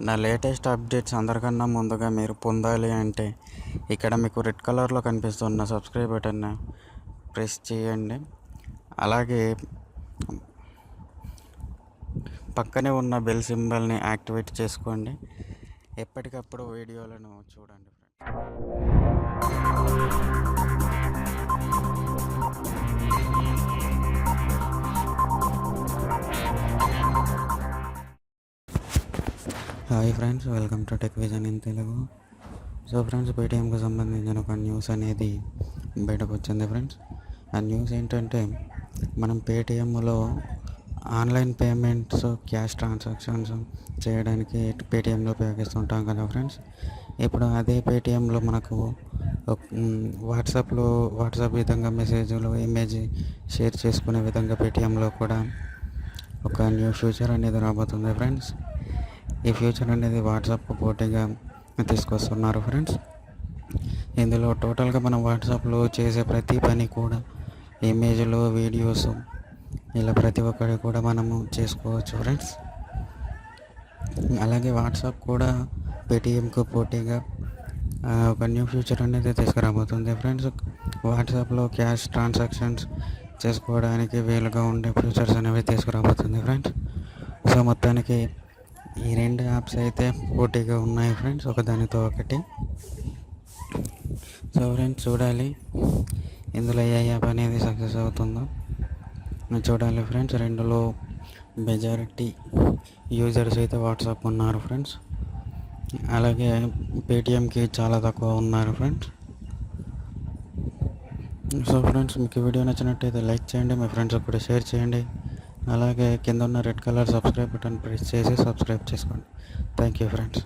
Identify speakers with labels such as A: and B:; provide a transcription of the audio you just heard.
A: నా latest updates అందరికన్నా ముందుగా మీరు పొందాలి అంటే ఇక్కడ మీకు రెడ్ కలర్లో కనిపిస్తున్న సబ్స్క్రైబ్ బటన్ ప్రెస్ చేయండి. అలాగే పక్కనే ఉన్న బెల్ సింబల్ని యాక్టివేట్ చేసుకోండి. ఎప్పటికప్పుడు వీడియోలను చూడండి. Hi friends, welcome to Tech Vision in Telugu. So friends, పేటీఎంకి సంబంధించిన ఒక న్యూస్ అనేది బయటకు వచ్చింది ఫ్రెండ్స్. ఆ న్యూస్ ఏంటంటే, మనం పేటీఎంలో ఆన్లైన్ పేమెంట్స్, క్యాష్ ట్రాన్సాక్షన్స్ చేయడానికి పేటీఎంలో ఉపయోగిస్తుంటాం కదా ఫ్రెండ్స్. ఇప్పుడు అదే పేటీఎంలో మనకు వాట్సాప్ విధంగా మెసేజ్లు, ఇమేజ్ షేర్ చేసుకునే విధంగా పేటీఎంలో కూడా ఒక న్యూ ఫ్యూచర్ అనేది రాబోతుంది ఫ్రెండ్స్. ఈ ఫ్యూచర్ అనేది వాట్సాప్ పోటీగా తీసుకొస్తున్నారు ఫ్రెండ్స్. ఇందులో టోటల్గా మనం వాట్సాప్లో చేసే ప్రతి పని కూడా ఇమేజ్లు, వీడియోస్ ఇలా ప్రతి ఒక్కటి కూడా మనము చేసుకోవచ్చు ఫ్రెండ్స్. అలాగే వాట్సాప్ కూడా పేటీఎంకు పోటీగా ఒక న్యూ ఫ్యూచర్ అనేది తీసుకురాబోతుంది ఫ్రెండ్స్. వాట్సాప్లో క్యాష్ ట్రాన్సాక్షన్స్ చేసుకోవడానికి వీలుగా ఉండే ఫ్యూచర్స్ అనేవి తీసుకురాబోతుంది ఫ్రెండ్స్. సో మొత్తానికి ఈ రెండు యాప్స్ అయితే పోటీగా ఉన్నాయి ఫ్రెండ్స్, ఒకదానితో ఒకటి. సో ఫ్రెండ్స్, చూడాలి ఇందులో ఏ యాప్ అనేది సక్సెస్ అవుతుందో చూడాలి ఫ్రెండ్స్. రెండులో మెజారిటీ యూజర్స్ అయితే వాట్సాప్ ఉన్నారు ఫ్రెండ్స్. అలాగే పేటీఎంకి చాలా తక్కువ ఉన్నారు ఫ్రెండ్స్. సో ఫ్రెండ్స్, మీకు వీడియో నచ్చినట్టయితే లైక్ చేయండి, మీ ఫ్రెండ్స్కి కూడా షేర్ చేయండి. అలాగే కింద ఉన్న red colour subscribe button press చేసి సబ్స్క్రైబ్ చేసుకోండి. Thank you friends.